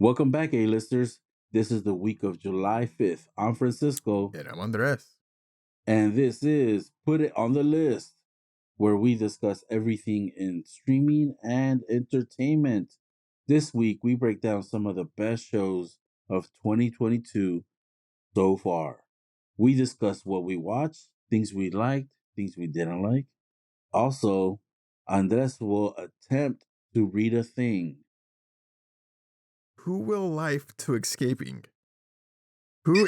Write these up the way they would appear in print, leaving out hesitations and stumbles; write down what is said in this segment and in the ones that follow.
Welcome back, A-listers. This is the week of July 5th. I'm Francisco. And I'm Andres. And this is Put It on the List, where we discuss everything in streaming and entertainment. This week, we break down some of the best shows of 2022 so far. We discuss what we watched, things we liked, things we didn't like. Also, Andres will attempt to read a thing. Who will life to escaping? Who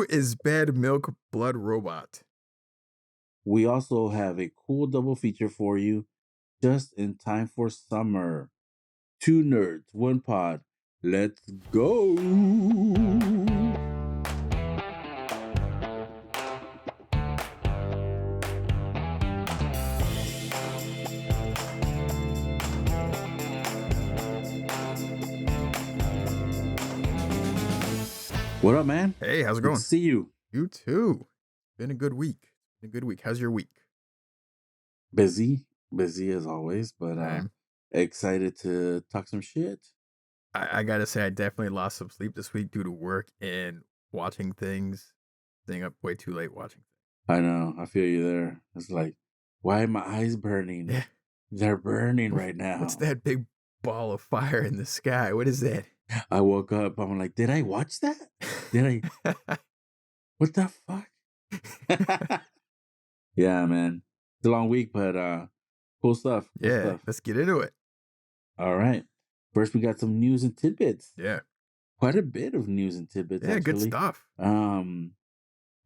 is Bad Milk Blood Robot? We also have a cool double feature for you just in time for summer. 2 nerds, 1 pod. Let's go. What up, man? Hey, how's it Good going? to see you. You too. Been a good week. How's your week? Busy as always, but Same. excited to talk some shit. I gotta say, I definitely lost some sleep this week due to work and watching things. Staying up way too late watching things. I know. I feel you there. It's like, why are my eyes burning? Yeah. They're burning right now. What's that big ball of fire in the sky? What is that? I woke up. I'm like, did I watch that? Did I? What the fuck? Yeah, man. It's a long week, but cool stuff. Let's get into it. All right. First, we got some news and tidbits. Yeah. Quite a bit of news and tidbits, Yeah, actually. good stuff. The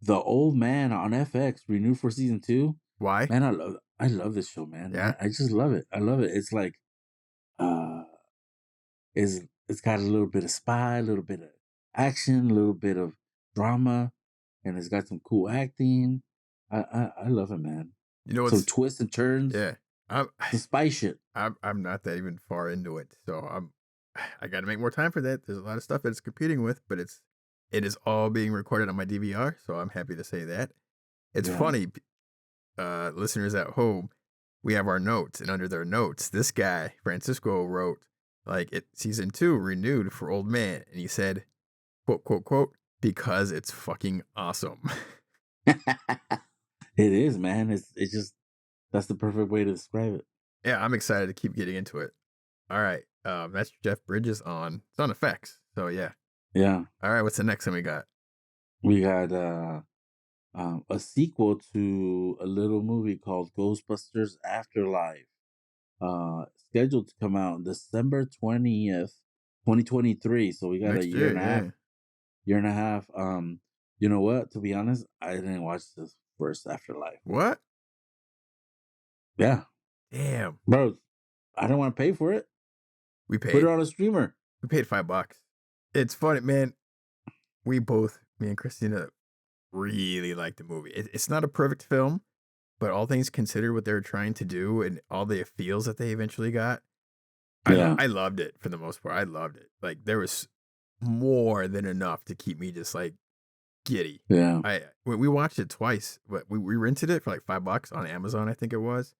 Old Man on FX renewed for season 2. Why? Man, I love this show, man. Yeah. I just love it. I love it. It's like it's got a little bit of spy, a little bit of action, a little bit of drama, and it's got some cool acting. I love it, man. You know, some twists and turns. Yeah. Some spy shit. I'm not that even far into it, so I got to make more time for that. There's a lot of stuff that it's competing with, but it is all being recorded on my DVR, so I'm happy to say that. It's funny, listeners at home, we have our notes, and under their notes, this guy Francisco wrote season 2 renewed for Old Man, and he said, quote quote quote, because it's fucking awesome. It is, man. It's just that's the perfect way to describe it. Yeah, I'm excited to keep getting into it. All right. That's Jeff Bridges it's on effects. So yeah. Yeah. All right, what's the next one we got? We got a sequel to a little movie called Ghostbusters Afterlife. Scheduled to come out December 20th, 2023. So we got Next a year and a half. yeah. Year and a half. You know what? To be honest, I didn't watch this first Afterlife. What? Yeah. Damn. Bro, I don't want to pay for it. We paid. Put it on a streamer. We paid $5. It's funny, man. Me and Christina really liked the movie. It's not a perfect film, but all things considered, what they were trying to do and all the feels that they eventually got, I loved it for the most part. I loved it. Like, there was more than enough to keep me just like giddy. Yeah. We watched it twice, but we rented it for like $5 on Amazon, I think it was.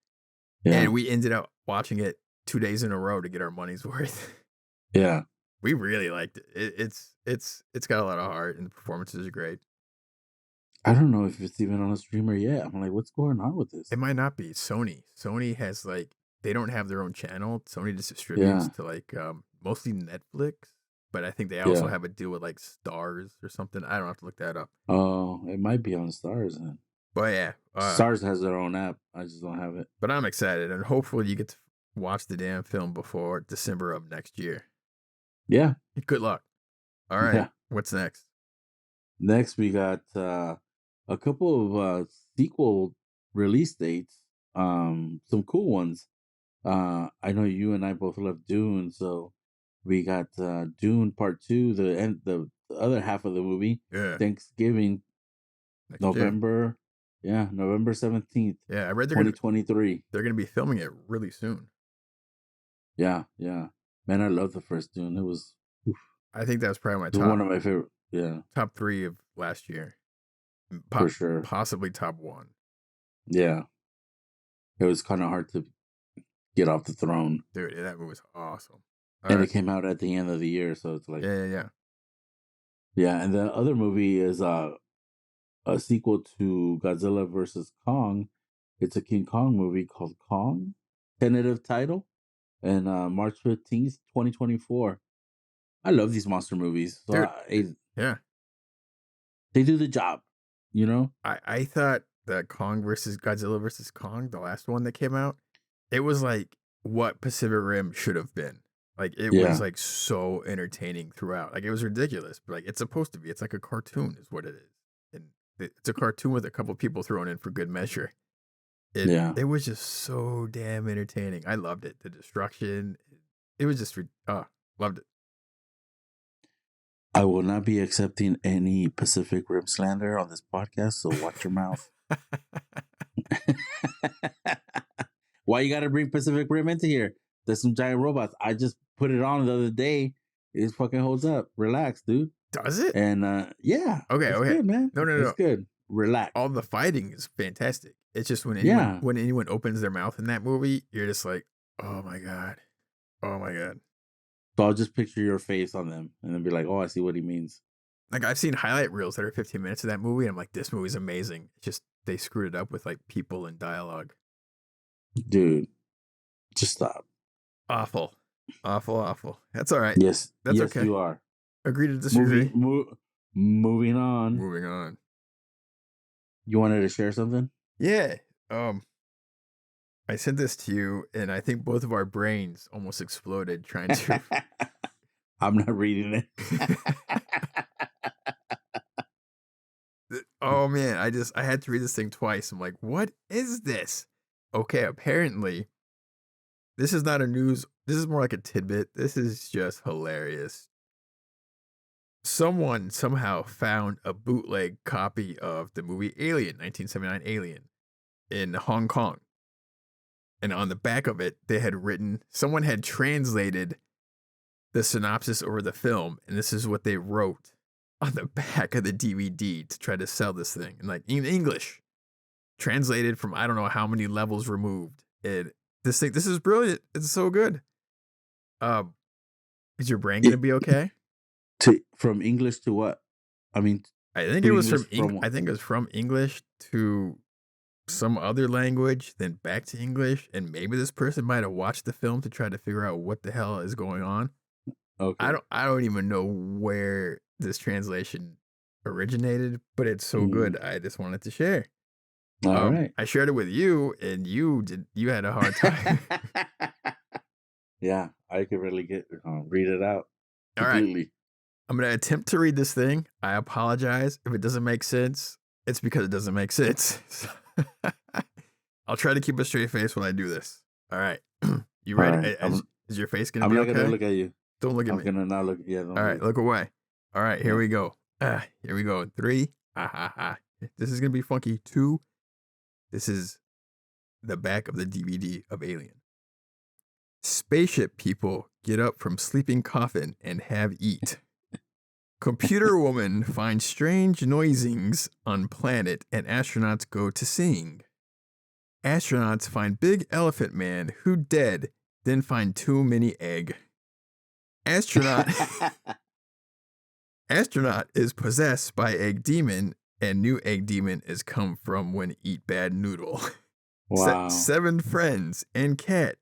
Yeah. And we ended up watching it 2 days in a row to get our money's worth. Yeah. We really liked it. It's got a lot of heart and the performances are great. I don't know if it's even on a streamer yet. I'm like, what's going on with this? It might not be. Sony has they don't have their own channel. Sony just distributes to mostly Netflix, but I think they also have a deal with like Stars or something. I don't have to look that up. Oh, it might be on Stars then. But yeah, Stars has their own app. I just don't have it. But I'm excited, and hopefully you get to watch the damn film before December of next year. Yeah. Good luck. All right. Yeah. What's next? Next, we got a couple of sequel release dates. Some cool ones. I know you and I both love Dune, so we got Dune Part 2, the other half of the movie. Yeah. Thanksgiving, November 17th. Yeah, I read 2023. They're gonna be filming it really soon. Yeah. Man, I love the first Dune. It was. Oof. I think that was probably one of my favorite. Yeah. Top 3 of last year. For sure. Possibly top 1. Yeah. It was kind of hard to get off the throne. Dude, that movie was awesome. All and right. it came out at the end of the year, so it's like, Yeah, yeah, yeah. yeah. And the other movie is a sequel to Godzilla versus Kong. It's a King Kong movie called Kong, tentative title, and March 15th, 2024. I love these monster movies, so Dude, yeah. they do the job, you know. I thought that Kong versus Godzilla versus Kong, the last one that came out, it was like what Pacific Rim should have been. Like it was Yeah, like so entertaining throughout. Like it was ridiculous, but like it's supposed to be. It's like a cartoon, is what it is, and it's a cartoon with a couple people thrown in for good measure. yeah. It was just so damn entertaining. I loved it. The destruction, it was just loved it. I will not be accepting any Pacific Rim slander on this podcast, so watch your mouth. Why you got to bring Pacific Rim into here? There's some giant robots. I just put it on the other day. It fucking holds up. Relax, dude. Does it? And yeah, Okay, it's okay. good, man. No, no, It's no. good. Relax. All the fighting is fantastic. It's just Yeah. when anyone opens their mouth in that movie, you're just like, oh my god, oh my god. So I'll just picture your face on them and then be like, oh, I see what he means. Like I've seen highlight reels that are 15 minutes of that movie, and I'm like, this movie's amazing. It's just they screwed it up with like people and dialogue. Dude, just stop. Awful, awful, awful. That's all right. Yes. That's Yes, okay. you are. Agree to disagree. Moving on. Moving on. You wanted to share something? Yeah. I sent this to you, and I think both of our brains almost exploded trying to. I'm not reading it. Oh man, I had to read this thing twice. I'm like, what is this? Okay, apparently, this is not a news. This is more like a tidbit. This is just hilarious. Someone somehow found a bootleg copy of the movie Alien, 1979 Alien, in Hong Kong. And on the back of it, someone had translated the synopsis over the film, and this is what they wrote on the back of the DVD to try to sell this thing, and like in English, translated from I don't know how many levels removed. And this is brilliant. It's so good. Is your brain gonna be okay? From English to what? I mean, I think to it was English from from what? I think it was from English to some other language, then back to English, and maybe this person might have watched the film to try to figure out what the hell is going on. Okay. I don't even know where this translation originated, but it's so good. I just wanted to share. All right. I shared it with you, and you had a hard time. Yeah, I could really read it out All right, completely. I'm gonna attempt to read this thing. I apologize if it doesn't make sense. It's because it doesn't make sense. I'll try to keep a straight face when I do this. All right, you ready? All right. Is your face gonna I'm be not okay? gonna look at you. Don't look at I'm me. gonna not look. Yeah. All right, look away. All right, here Yeah. we go. Here we go. 3. This is gonna be funky. 2. This is the back of the DVD of Alien. Spaceship people get up from sleeping coffin and have eat. Computer woman finds strange noisings on planet and astronauts go to sing. Astronauts find big elephant man who dead, then find too many egg. Astronaut is possessed by egg demon, and new egg demon is come from when eat bad noodle. Wow. 7 friends and cat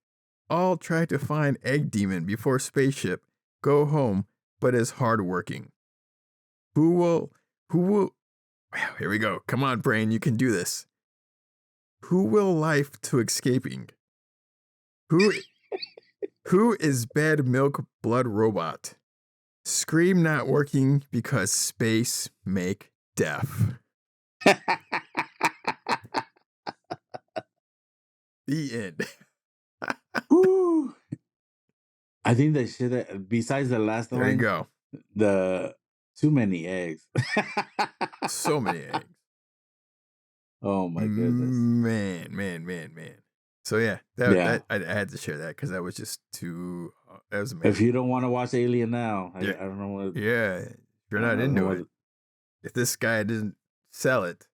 all try to find egg demon before spaceship go home, but is hardworking. Who will? Here we go. Come on, brain, you can do this. Who will life to escaping? Who is bad milk blood robot? Scream not working because space make deaf. The end. Woo. I think they should have. Besides the last There you line, go. the too many eggs. So many eggs. Oh my goodness. Man. So yeah, I had to share that because that was just too. That was amazing. If you don't want to watch Alien now, I don't know what. Yeah, if you're not into it. If this guy didn't sell it,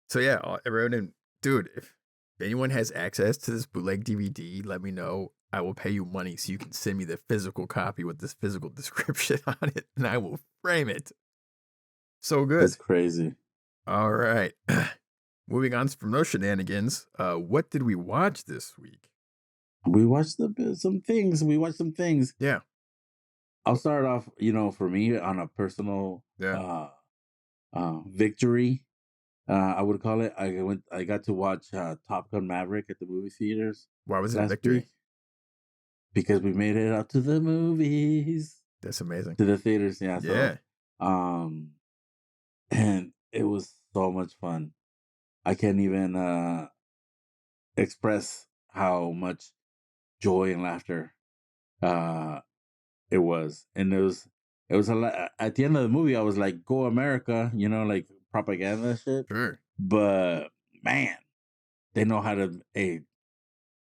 so yeah, everyone, dude, if anyone has access to this bootleg DVD, let me know. I will pay you money so you can send me the physical copy with this physical description on it, and I will frame it. So That's good. crazy. All right. Moving on from those shenanigans, what did we watch this week? We watched some things. We watched some things. Yeah, I'll start off, for me on a personal yeah. victory. I would call it. I got to watch Top Gun Maverick at the movie theaters Why was it a last victory? week because we made it out to the movies, That's amazing. to the theaters. Yeah, so Yeah, um, and it was so much fun. I can't even express how much joy and laughter uh it was, and it was a lot. At the end of the movie, I was like, "Go America," like propaganda shit. sure. But man, they know how to. Hey,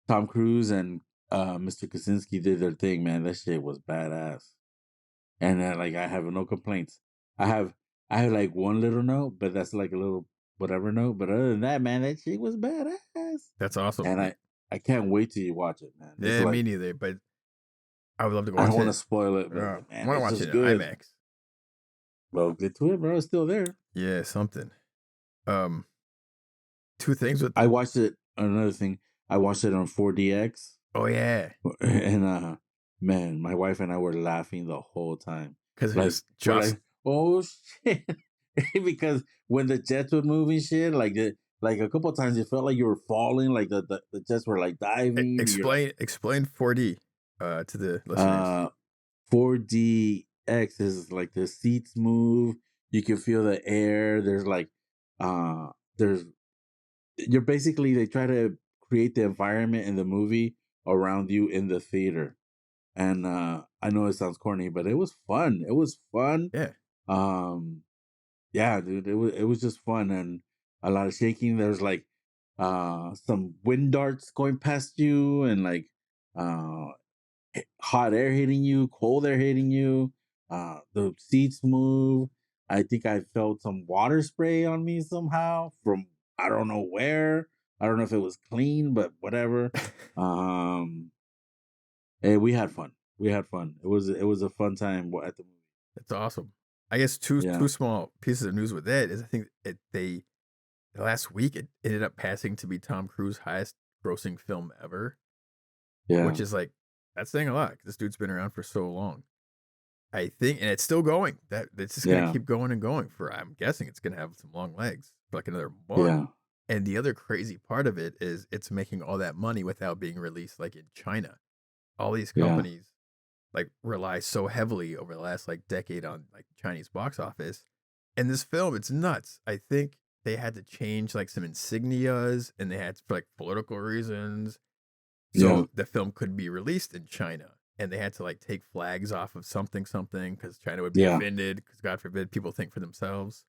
Tom Cruise and Mr. Kaczynski did their thing, man. That shit was badass, and like I have no complaints. I have I have like one little note, but that's like a little whatever note. But other than that, man, that shit was badass, That's awesome. and I can't wait till you watch it, man. It's Yeah, me like neither, but I would love to go I don't watch want to it. spoil it, but I man, want to it's watch just it in good. IMAX. Well, get to it, bro. It's still there. Yeah, something. Um, two things with I watched it. Another thing, I watched it on 4DX, oh yeah, and man, my wife and I were laughing the whole time. because it Like was we're just like, oh shit, because when the jets would move and shit, like a couple of times, it felt like you were falling. Like the jets were like diving, and you're like, explain 4D to the listeners. uh, 4DX is like the seats move. You can feel the air. There's like, there's you're basically they try to create the environment in the movie around you in the theater. And I know it sounds corny, but it was fun. It was fun. Yeah, Um yeah, dude, it was just fun and a lot of shaking. There's like some wind darts going past you and like uh hot air hitting you, cold air hitting you. The seats move. I think I felt some water spray on me somehow from I don't know where. I don't know if it was clean, but whatever. Um, we had fun. We had fun. It was a fun time at the movie. that's awesome. I guess two Yeah, small pieces of news with that is I think last week it ended up passing to be Tom Cruise's highest grossing film ever, which yeah, is like that's saying a lot 'cause this dude's been around for so long. I think, and it's still going. That it's just gonna yeah, keep going and going for. I'm guessing it's gonna have some long legs for like another month. yeah, And the other crazy part of it is it's making all that money without being released like in China. All these yeah, companies like rely so heavily over the last like decade on like Chinese box office. And this film, it's nuts. I think they had to change like some insignias and they had for like political reasons. yeah, So the film could be released in China. And they had to like take flags off of something because China would be yeah, offended because God forbid people think for themselves.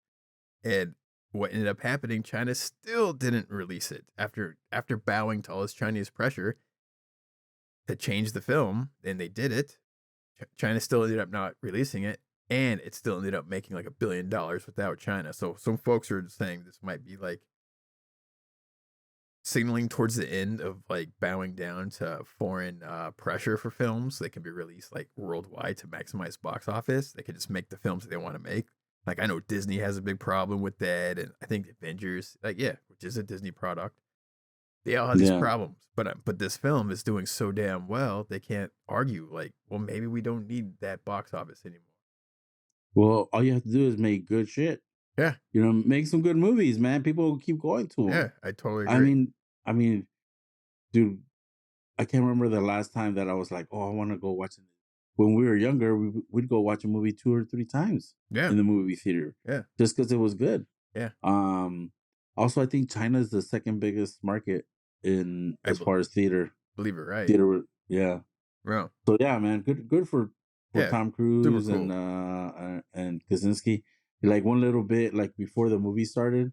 And what ended up happening, China still didn't release it after bowing to all this Chinese pressure to change the film, and they did it. China still ended up not releasing it, and it still ended up making like $1 billion without China. So some folks are saying this might be like signaling towards the end of like bowing down to foreign pressure for films. They can be released like worldwide to maximize box office. They can just make the films that they want to make. Like I know Disney has a big problem with that, and I think Avengers, like yeah, which is a Disney product, they all have these yeah. problems. But this film is doing so damn well, they can't argue. Like, well, maybe we don't need that box office anymore. Well, all you have to do is make good shit. Yeah, Make some good movies, man. People will keep going to them. yeah, I totally I agree. mean, I mean, dude, I can't remember the last time that I was like, "Oh, I want to go watch it." When we were younger, we'd go watch a movie 2 or 3 times Yeah, in the movie theater yeah, just because it was good. yeah. Um, Also, I think China is the second biggest market in I as far as theater. believe it, right? Theater, yeah. Bro, So yeah, man, good for yeah, Tom super Cruise cool. and Kaczynski. Like one little bit, like before the movie started,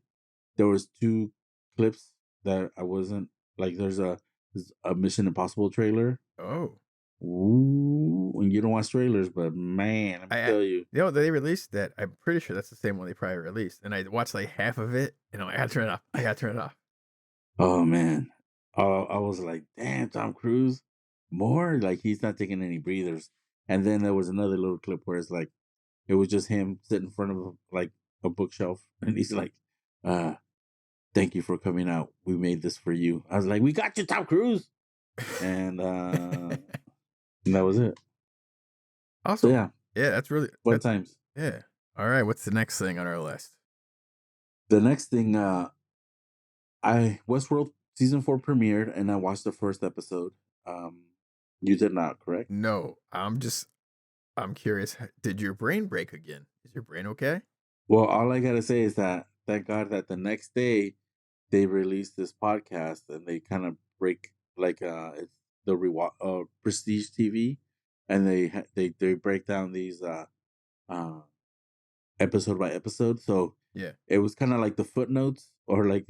there was two clips that I wasn't like. There's a Mission Impossible trailer. Oh, Ooh, and you don't watch trailers, but man, let me I tell you. they released that. I'm pretty sure that's the same one they probably released. And I watched like half of it, and I got to turn it off. I got to turn it off. Oh man, I was like, damn, Tom Cruise. more like he's not taking any breathers. And then there was another little clip where it's like it was just him sitting in front of like a bookshelf, and he's like, uh, "Thank you for coming out. We made this for you." I was like, "We got you, Tom Cruise," and that was it. So Awesome. yeah, Yeah, fun that's times. yeah. All right, what's the next thing on our list? The next thing, I Westworld season 4 premiered, and I watched the first episode. You did not, correct? No, I'm curious. Did your brain break again? Is your brain okay? Well, all I gotta say is that thank God that the next day they released this podcast and they kind of break like it's the Prestige TV, and they break down these uh episode by episode. So Yeah. it was kind of like the footnotes or like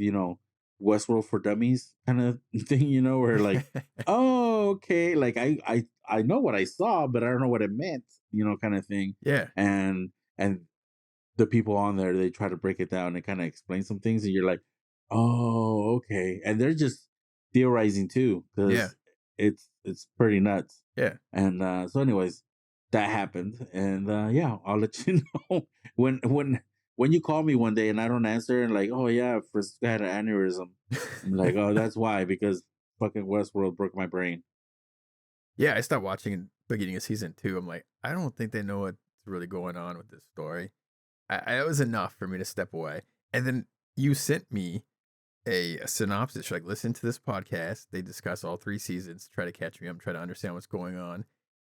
Westworld for Dummies kind of thing, where like, oh okay, like I know what I saw, but I don't know what it meant, kind of thing, Yeah. and the people on there, they try to break it down and kind of explain some things, and you're like, oh, okay. And they're just theorizing too, Yeah. because it's pretty nuts. Yeah. And so, anyways, that happened, and yeah, I'll let you know when you call me one day and I don't answer, and like, oh yeah, Francisco had an aneurysm. I'm like, oh, that's why, because fucking Westworld broke my brain. Yeah, I stopped watching in beginning of season 2. I'm like, I don't think they know what's really going on with this story. It was enough for me to step away. And then you sent me a synopsis. You're like, listen to this podcast. They discuss all 3 seasons, try to catch me up, try to understand what's going on.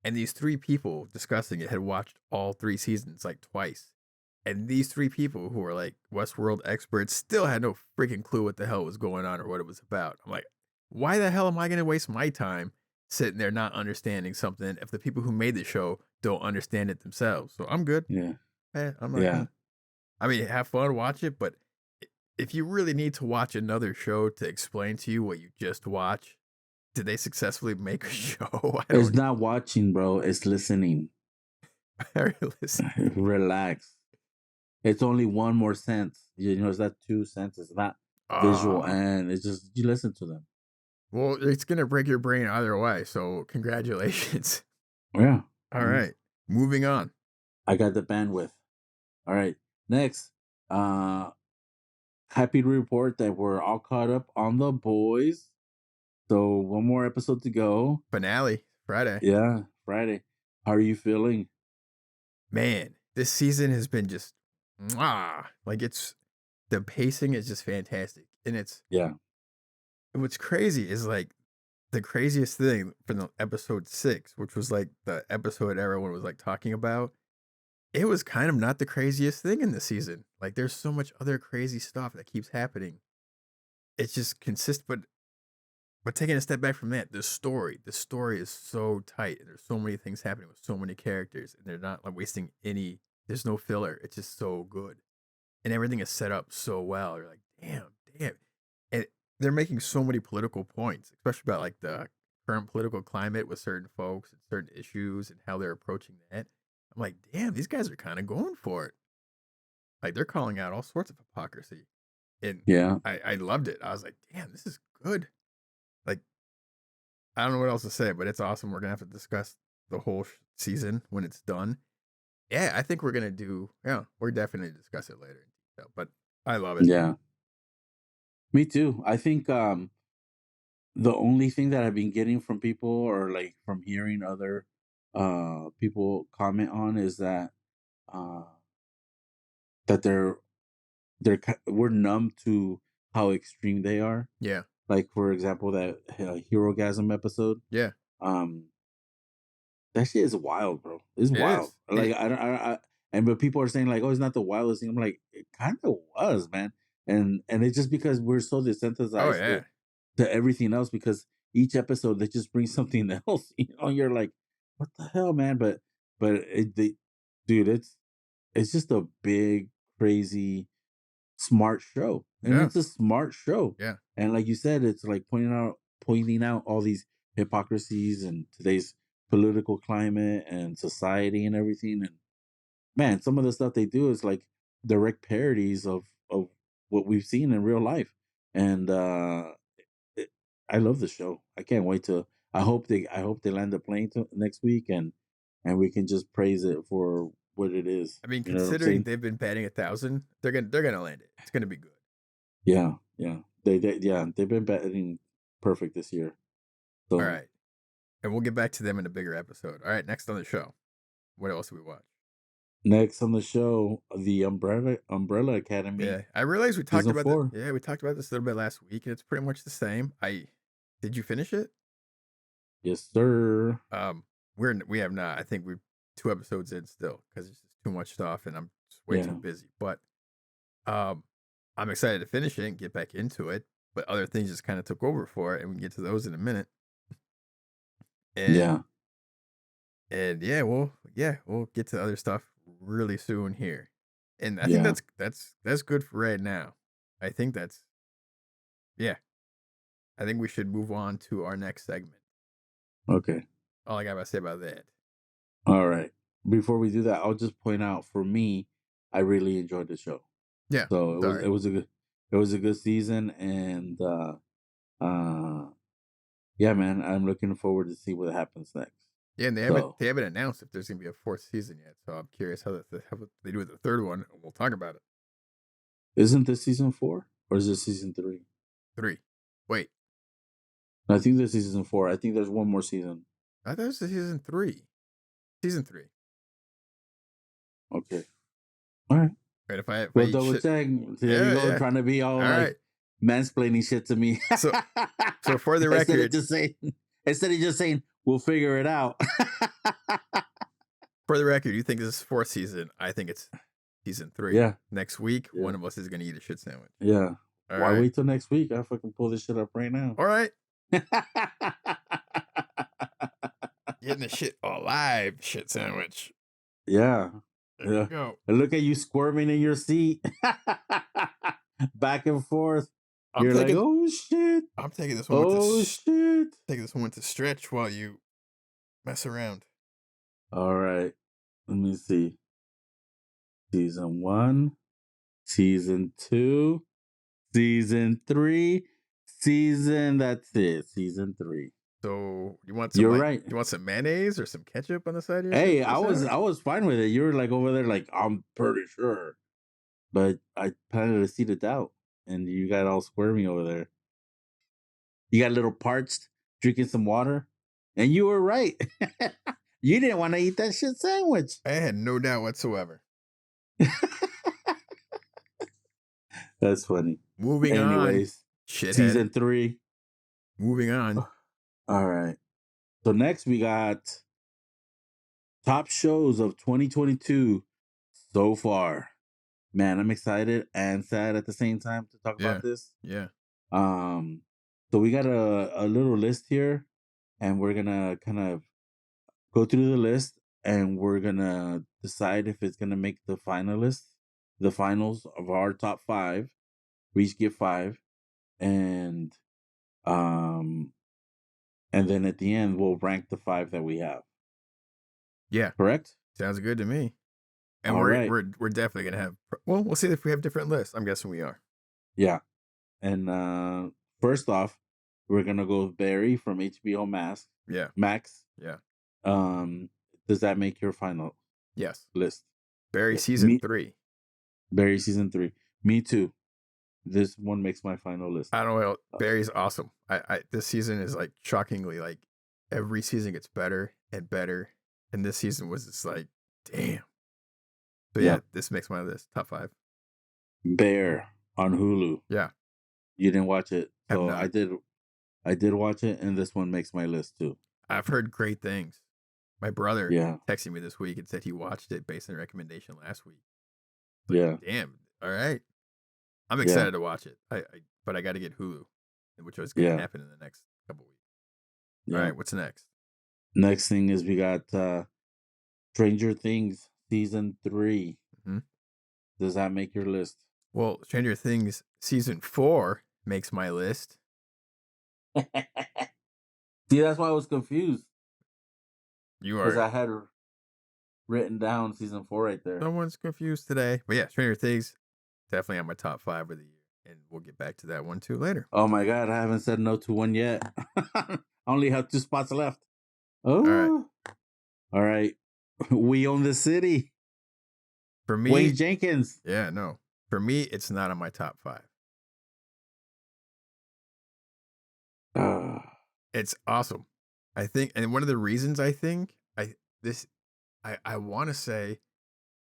And these 3 people discussing it had watched all 3 seasons like twice. And these 3 people who are like Westworld experts still had no freaking clue what the hell was going on or what it was about. I'm like, why the hell am I going to waste my time sitting there not understanding something if the people who made the show don't understand it themselves? So I'm good. Yeah, I'm like, yeah. I mean, have fun, watch it, but if you really need to watch another show to explain to you what you just watched, did they successfully make a show? I It's don't not watching, bro. It's listening. listening. Relax. It's only one more sense. It's not two senses. It's not visual, Oh, and it's just you listen to them. well, it's gonna break your brain either way. So congratulations. Yeah. All right, moving on. I got the bandwidth. All right. Next, uh happy to report that we're all caught up on The Boys. So one more episode to go. Finale Friday. Yeah, Friday. How are you feeling? Man, this season has been just like it's the pacing is just fantastic, and it's Yeah. what's crazy is like the craziest thing from the episode 6, which was like the episode everyone was like talking about. It was kind of not the craziest thing in the season. Like there's so much other crazy stuff that keeps happening. It's just consistent, but taking a step back from that, the story is so tight, and there's so many things happening with so many characters, and they're not like wasting any. There's no filler. It's just so good, and everything is set up so well. You're like, damn, and they're making so many political points, especially about like the current political climate with certain folks and certain issues and how they're approaching that. I'm like, damn, these guys are kind of going for it. Like they're calling out all sorts of hypocrisy, and Yeah. I loved it. I was like, damn, this is good. Like I don't know what else to say, but it's awesome. We're gonna have to discuss the whole season when it's done. Yeah, I think we're gonna do. Yeah, we're definitely discuss it later in detail. But I love it. Yeah. Me too. I think the only thing that I've been getting from people, or like from hearing other people comment on, is that uh that we're numb to how extreme they are. Yeah, Like for example, that hero gasm episode. yeah, Um, that shit is wild, bro. It's it wild. is. Like but people are saying like, oh, it's not the wildest thing. I'm like, it kind of was, man. And it's just because we're so Oh desensitized yeah, to everything else, because each episode they just bring something else. You're like, what the hell, man? But dude, it's just a big, crazy, smart show, and yeah, it's a smart show. yeah, And like you said, it's like pointing out all these hypocrisies and today's political climate and society and everything. And man, some of the stuff they do is like direct parodies of what we've seen in real life. And it, I love the show. I can't wait to. I hope they land the plane next week and we can just praise it for what it is. I mean, You know what I'm considering saying? they've been batting 1,000, they're gonna land it. It's gonna be good. Yeah, yeah. They've been batting perfect this year. All So right, and we'll get back to them in a bigger episode. All right, next on the show, what else do we watch? next on the show, the Umbrella Academy Yeah, I realized we talked season about that. 4. Yeah, we talked about this a little bit last week, and it's pretty much the same. Did you finish it? Yes, sir. We have not. I think we're 2 episodes in still because it's just too much stuff, and I'm just way too Yeah, busy. But um, I'm excited to finish it and get back into it. But other things just kind of took over for it, and we can get to those in a minute. And yeah, we'll get to other stuff really soon here. And I think yeah. that's good for right now. I think that's yeah. I think we should move on to our next segment. Okay. All I got to say about that. All right. Before we do that, I'll just point out for me, I really enjoyed the show. Yeah, So it's all right. it was a good season, and yeah, man, I'm looking forward to see what happens next. Yeah, and So they haven't announced if there's gonna be a 4th season yet. So I'm curious how they do with the third one. And we'll talk about it. isn't this season 4 or is this season 3? 3. Wait, I think this is season 4. I think there's one more season. I thought it was season 3. Season 3. Okay. All right. Right? If I Well, eat double shit, check. There you yeah, go, yeah. trying to be all All like right. mansplaining shit to me. So for the instead of record, just saying, we'll figure it out. you think this is 4th season? I think it's season 3. Yeah. Next week, Yeah. one of us is gonna eat a shit sandwich. Yeah. All Why right. wait till next week? I fucking pull this shit up right now. All right. Getting the shit alive shit sandwich. Yeah. There Yeah. you go. And look at you squirming in your seat. Back and forth. I'm You're like, taking oh shit. I'm taking this Oh shit. taking this one to stretch while you mess around. All right. Let me see. Season 1, season 2, season 3, that's it. Season 3. So you want You're right. you want some mayonnaise or some ketchup on the side of your Hey, sandwich? I was fine with it. You were like over there, like, I'm pretty sure. But I planted a seed of doubt, and you got all squirmy over there. You got a little parched, drinking some water, and you were right. You didn't want to eat that shit sandwich. I had no doubt whatsoever. That's funny. Moving Anyways, on, shithead. season 3. Moving on. All right. So next we got top shows of 2022 so far. Man, I'm excited and sad at the same time to talk about this. Yeah. So we got a little list here, and we're gonna kind of go through the list, and we're gonna decide if it's gonna make the finals of our top 5. We each get 5, and then at the end we'll rank the 5 that we have. Yeah. Correct? Sounds good to me. And All right. we're definitely gonna have. Well, we'll see if we have different lists. I'm guessing we are. Yeah. And first off, we're gonna go with Barry from HBOMax. Yeah. Max. Yeah. Does that make your final Yes. list? Barry Yeah. season 3. Barry season 3. Me too. This one makes my final list. I don't know. Barry's awesome. I this season is like shockingly like every season gets better and better, and this season was just like damn. So yeah, this makes my list top 5. Bear on Hulu. Yeah. You didn't watch it, so Have not. I did watch it, and this one makes my list too. I've heard great things. My brother Yeah. texted me this week and said he watched it based on a recommendation last week. Like, yeah. Damn. All right. I'm excited to watch it. But I got to get Hulu, which is going to happen in the next couple weeks. Yeah. All right. What's next? Next thing is we got Stranger Things season 3. Mm-hmm. Does that make your list? Well, Stranger Things season 4 makes my list. See, that's why I was confused. You are. Because I had written down season 4 right there. Someone's confused today. But yeah, Stranger Things, definitely on my top 5 of the year. And we'll get back to that one too later. Oh my God, I haven't said no to one yet. I'm only have 2 spots left. All right. Oh, all right. We own the city. For me, Wayne Jenkins. yeah, no. For me, it's not on my top 5. Uh, It's awesome. I think, and one of the reasons I think this I want to say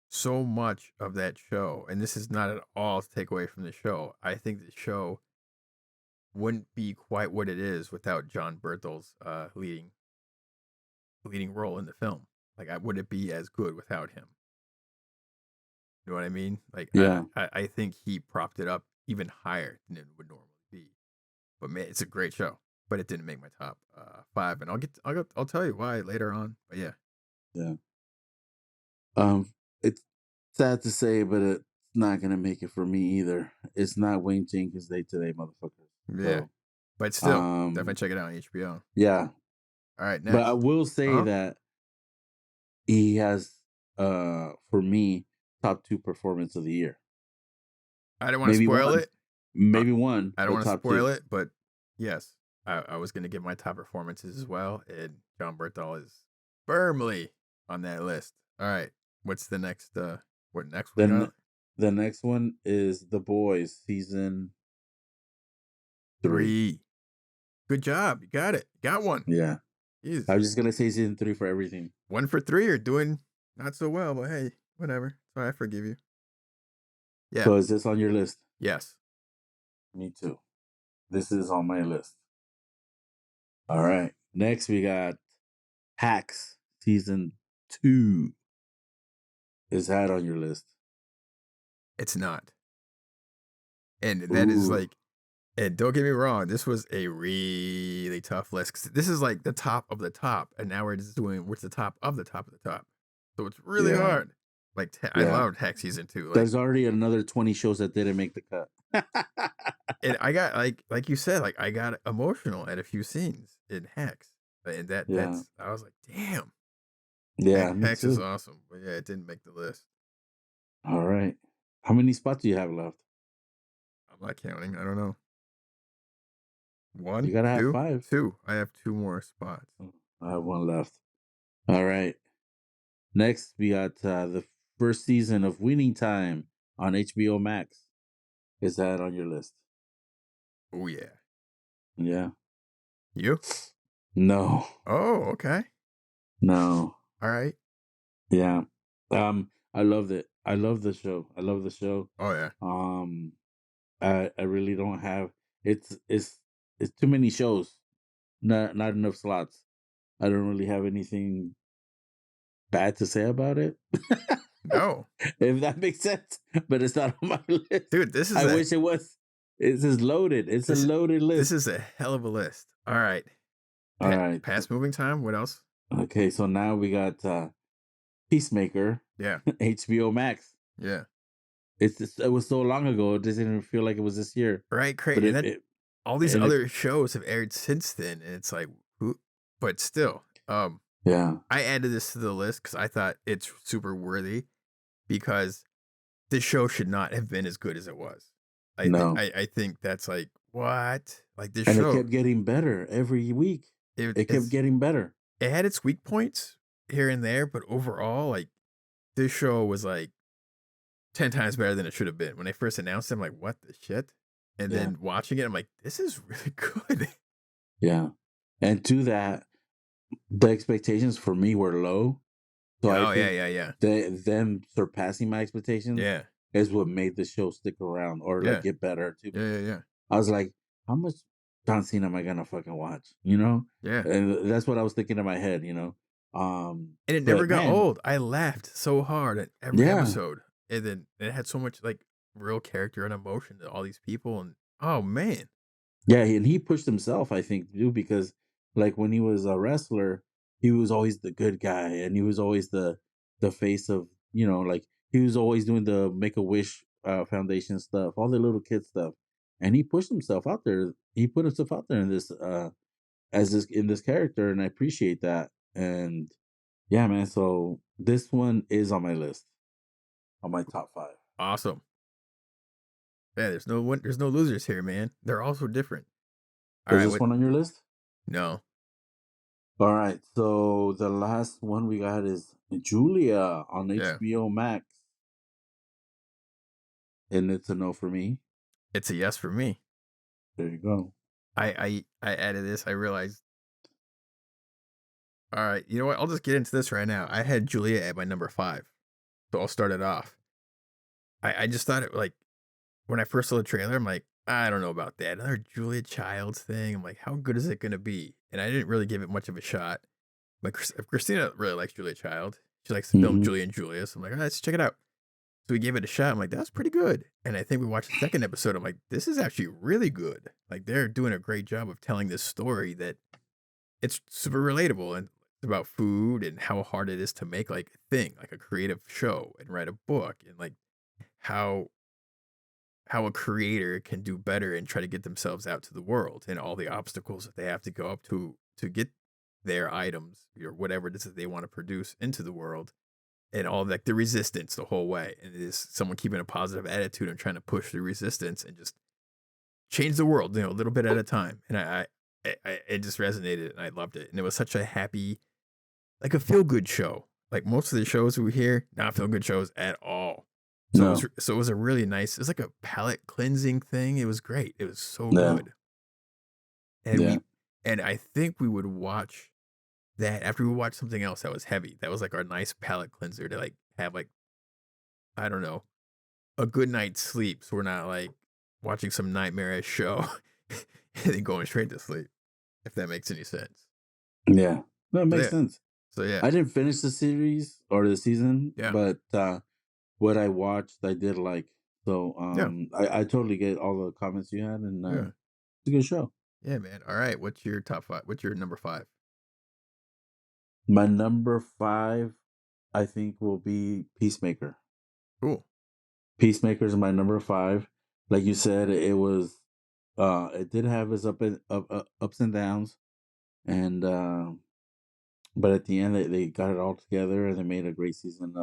so much of that show, and this is not at all to take away from the show. I think the show wouldn't be quite what it is without John Berthel's leading role in the film. Like, I would it be as good without him? You know what I mean? Like, yeah. I think he propped it up even higher than it would normally be. But man, it's a great show. But it didn't make my top 5, and I'll tell you why later on. But yeah, Yeah. It's sad to say, but it's not gonna make it for me either. It's not Wayne Jenkins Day today, motherfuckers. yeah. So, But still, definitely um, check it out on HBO. yeah. All right, But I next. will say Uh-huh. that he has, for me, top 2 performance of the year. I don't want to Maybe spoil one, it. Uh, maybe one, I don't but want to top spoil 2. it, but yes, I was going to give my top performances as well, and John Berthal is firmly on that list. All right, what's the next? What next we Then got? the next one is The Boys season 3. 3. Good job, you got it. Got one. Yeah. Jeez, I was just gonna say season 3 for everything. 1 for 3. You're doing not so well, but hey, whatever. So I forgive you. Yeah. So is this on your list? Yes. Me too. This is on my list. All right. Next we got Hacks season 2. Is that on your list? It's not, and that is Ooh. like. And don't get me wrong, this was a really tough list 'cause this is like the top of the top, and now we're just doing what's the top of the top of the top. So it's really Yeah. hard. Like I Yeah. loved Hack season 2. Like, There's already another 20 shows that didn't make the cut. and I got like you said, like I got emotional at a few scenes in Hacks, and Yeah. that's I was like, damn, Yeah, me Hacks is too. awesome. But yeah, it didn't make the list. All right. How many spots do you have left? I'm not counting. I don't know. You 1, gotta have 2, 5. 2. I have 2 more spots. Oh, I have one left. All right. Next, we got the first season of Winning Time on HBO Max. Is that on your list? Oh yeah. Yeah. You? No. Oh, okay. No. All right. Yeah. I loved it. I love the show. I love the show. Oh yeah. Um I really don't have it's too many shows. Not enough slots. I don't really have anything bad to say about it. No. If that makes sense. But it's not on my list. Dude, this is I a wish it was. It's just loaded. It's a this loaded this list. is a hell of a list. All right. All right. Past moving time. What else? Okay, so now we got Peacemaker, Yeah. HBO Max. Yeah. It was so long ago, it doesn't even feel like it was this year. Right. But Great. And then it all these and it other shows have aired since then, and it's like, who? But still, yeah, I added this to the list because I thought it's super worthy because this show should not have been as good as it was. no. I think that's like what like this And it show. kept getting better every week. It, It kept it's getting better. it had its weak points here and there, but overall, like this show was like 10 times better than it should have been. When they first announced it, I'm like, what the shit? And Yeah. then watching it, I'm like, this is really good. Yeah. And to that, the expectations for me were low. So I Oh, yeah, think yeah, yeah. them surpassing my expectations Yeah. is what made the show stick around or like Yeah. get better too. Yeah, yeah, yeah. I was like, how much John Cena am I gonna fucking watch? You know? Yeah. And that's what I was thinking in my head, you know. And it never But got man, old. I laughed so hard at every yeah. episode. And then it had so much like real character and emotion to all these people. And oh, man. Yeah, and he pushed himself, I think, too, because like when he was a wrestler, he was always the good guy, and he was always the face of, you know, like he was always doing the Make a Wish Foundation stuff, all the little kid stuff, and he pushed himself out there. He put himself out there in this as this in this character, and I appreciate that. And yeah, man. So this one is on my list, on my top 5. Awesome. Yeah, there's no losers here, man. They're all so different. All Is right, this what? one on your list? No. All right. So the last one we got is Julia on Yeah, HBO Max, and it's a no for me. it's a yes for me. There you go. I added this. I realized. All right, you know what? I'll just get into this right now. I had Julia at my number 5, so I'll start it off. I just thought it like when I first saw the trailer, I'm like, I don't know about that. Another Julia Childs thing. I'm like, how good is it going to be? And I didn't really give it much of a shot. Like Christina really likes Julia Child. She likes the film Hmm. Julia and Julia. So I'm like, all right, let's check it out. So we gave it a shot. I'm like, that's pretty good. And I think we watched the second episode. I'm like, this is actually really good. Like they're doing a great job of telling this story that it's super relatable and it's about food and how hard it is to make like a thing, like a creative show and write a book and like how how a creator can do better and try to get themselves out to the world and all the obstacles that they have to go up to get their items or whatever it is that they want to produce into the world and all like the resistance the whole way. And it is someone keeping a positive attitude and trying to push the resistance and just change the world, a little bit at a time. And I it just resonated and I loved it. And it was such a happy, like a feel good show. Like most of the shows we hear, not feel good shows at all. No. So it was a really nice. It was like a palate cleansing thing. It was great. It was so Yeah. good. And Yeah. I think we would watch that after we watched something else that was heavy. That was like our nice palate cleanser to like have like I don't know a good night's sleep. So we're not like watching some nightmarish show and then going straight to sleep. If that makes any sense. Yeah. No, it So makes yeah. sense. So yeah. I didn't finish the series or the season, Yeah. but what I watched, I did like. So Yeah. I totally get all the comments you had, and Yeah. it's a good show. Yeah, man. All right. What's your top 5? What's your number 5? My number 5, I think, will be Peacemaker. Cool. Peacemaker is my number 5. Like you said, it did have its ups and downs, and but at the end they got it all together and they made a great season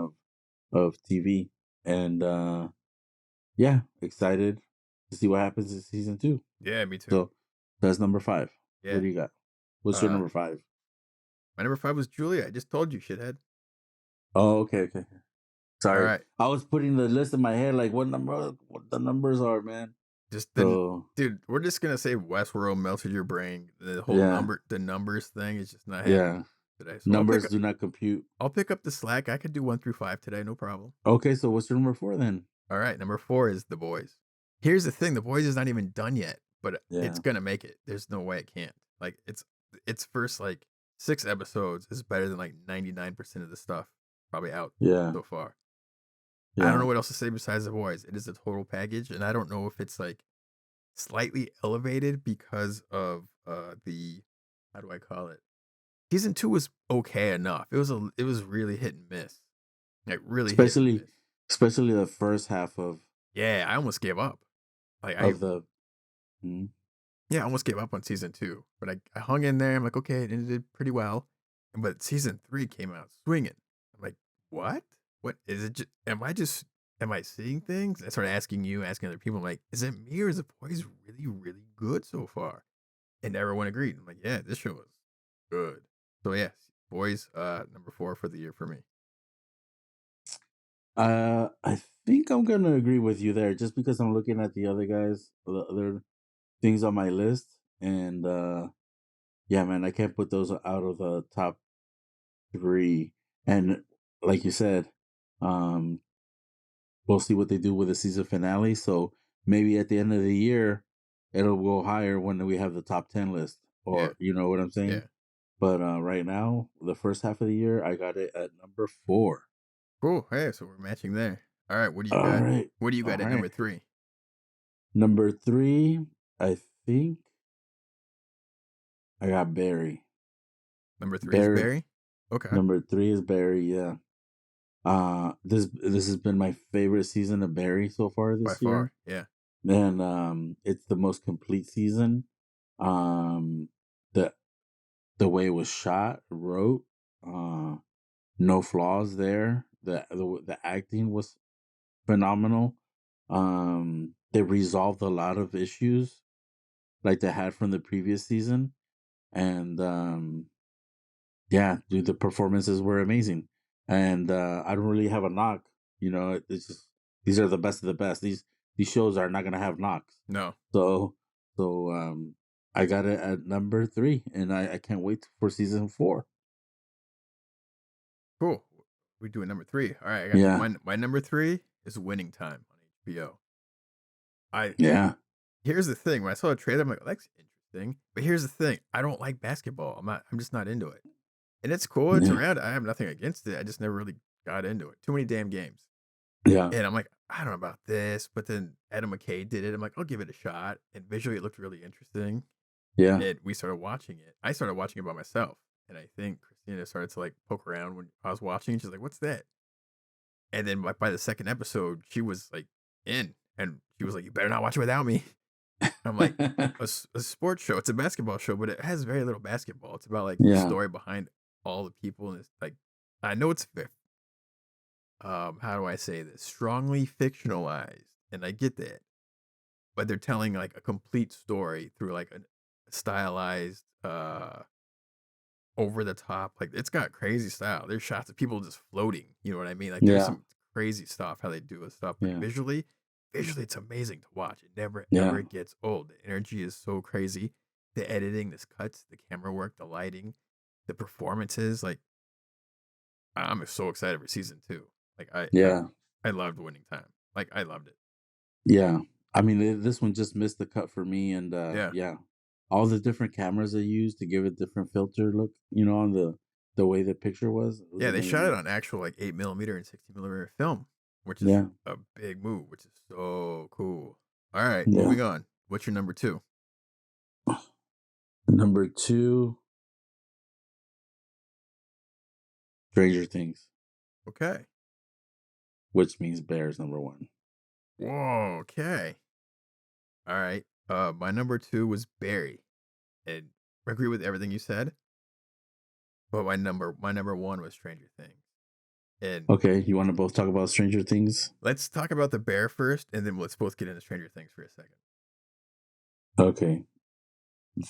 of TV. And yeah, excited to see what happens in season 2. Yeah, me too. So that's number 5. What Yeah. do you got? What's your Uh, number 5? my number 5 was Julia. I just told you, shithead. Oh, okay, okay. All Sorry, right. I was putting the list in my head, like what the numbers are, man. Just then, So dude, we're just gonna say Westworld melted your brain. The whole yeah, the numbers thing is just not happening yeah. today. So Numbers do not compute. I'll pick up the slack. I could do 1 through 5 today, no problem. Okay, so what's your number 4 then? All right, number 4 is The Boys. Here's the thing: The Boys is not even done yet, but it's Yeah, gonna make it. There's no way it can't. Like its first like 6 episodes is better than like 99% of the stuff probably out yeah, so far. I don't know yeah. what else to say besides The Boys. It is a total package, and I don't know if it's like slightly elevated because of the how do I call it? Season 2 was okay enough. It was really hit and miss. Like really hit and Especially, miss. especially the first half Yeah, I almost gave up. Like I of the. Mm, yeah, I almost gave up on season 2, but I hung in there. I'm like, okay, it ended pretty well. But season 3 came out swinging. I'm like, what? What is it? Am I seeing things? I started asking you, asking other people. I'm like, is it me or is the boys really, really good so far? And everyone agreed. I'm like, yeah, this show is good. So yes, boys, number 4 for the year for me. I think I'm gonna agree with you there, just because I'm looking at the other things on my list, and yeah, man, I can't put those out of the top 3. And like you said, um, we'll see what they do with the season finale. So maybe at the end of the year, it'll go higher when we have the top 10 list, Yeah, or you know what I'm saying. yeah. But right now, the first half of the year, I got it at number 4. Cool. Hey, so we're matching there. All right, what do you All got? right, What do you all got at right. number 3? Number 3, I think I got Barry. Number 3 is Barry. Barry. Okay, Number 3 is Barry. Yeah. This has been my favorite season of Barry so far by this year, far. Yeah, and it's the most complete season. The way it was shot, wrote, uh, no flaws there. The acting was phenomenal. They resolved a lot of issues like they had from the previous season, and Yeah, dude, the performances were amazing, and I don't really have a knock. It's just these are the best of the best. These shows are not gonna have knocks. No. So I got it at number 3, and I can't wait for season 4. Cool. We doing number 3. All right, I got Yeah, my number 3 is Winning Time on HBO. I yeah, Here's the thing, when I saw the trailer, I'm like, "Oh, that's interesting." But here's the thing, I don't like basketball. I'm just not into it. And it's cool, it's yeah, around, I have nothing against it, I just never really got into it. Too many damn games. yeah, And I'm like, "I don't know about this," but then Adam McKay did it, I'm like, "I'll give it a shot." And visually, it looked really interesting, yeah, and we started watching it. I started watching it by myself, and I think Christina started to, like, poke around when I was watching, she's like, "What's that?" And then by the second episode, she was, like, in, and she was like, "You better not watch it without me." I'm like, a sports show, it's a basketball show, but it has very little basketball. It's about, like, the yeah, story behind all the people, and it's, like I know it's how do I say this? Strongly fictionalized, and I get that, but they're telling, like, a complete story through, like, a stylized, over the top, like, it's got crazy style. There's shots of people just floating, you know what I mean? Like, there's yeah, some crazy stuff how they do this stuff, but yeah, visually, it's amazing to watch. It never, yeah, ever gets old. The energy is so crazy. The editing, this cuts, the camera work, the lighting, the performances, like, I'm so excited for season 2. Like, yeah, I loved Winning Time. Like, I loved it. yeah. I mean, this one just missed the cut for me, and Yeah. yeah, all the different cameras they used to give it different filter look, on the way the picture was, it was Yeah, they shot it amazing. on actual, like, 8 millimeter and 60 millimeter film, which is Yeah, a big move, which is so cool. Alright, yeah. moving on. What's your number 2? Number 2, Stranger Things, Okay. which means Bears number 1. Whoa, okay. Alright. My number 2 was Barry, and I agree with everything you said, but my number 1 was Stranger Things. And Okay, you want to both talk about Stranger Things? let's talk about the bear first, and then let's both get into Stranger Things for a second. Okay.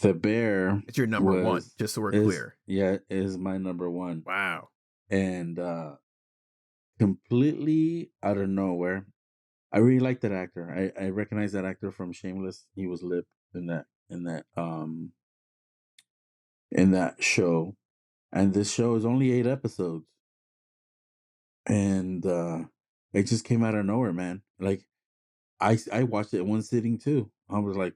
The Bear It's your number 1, was just so we're is clear. yeah, is my number 1. Wow. And completely out of nowhere, I really like that actor. I recognize that actor from Shameless. He was Lip in that show. And this show is only 8 episodes. And it just came out of nowhere, man. Like I watched it in one sitting too. I was like,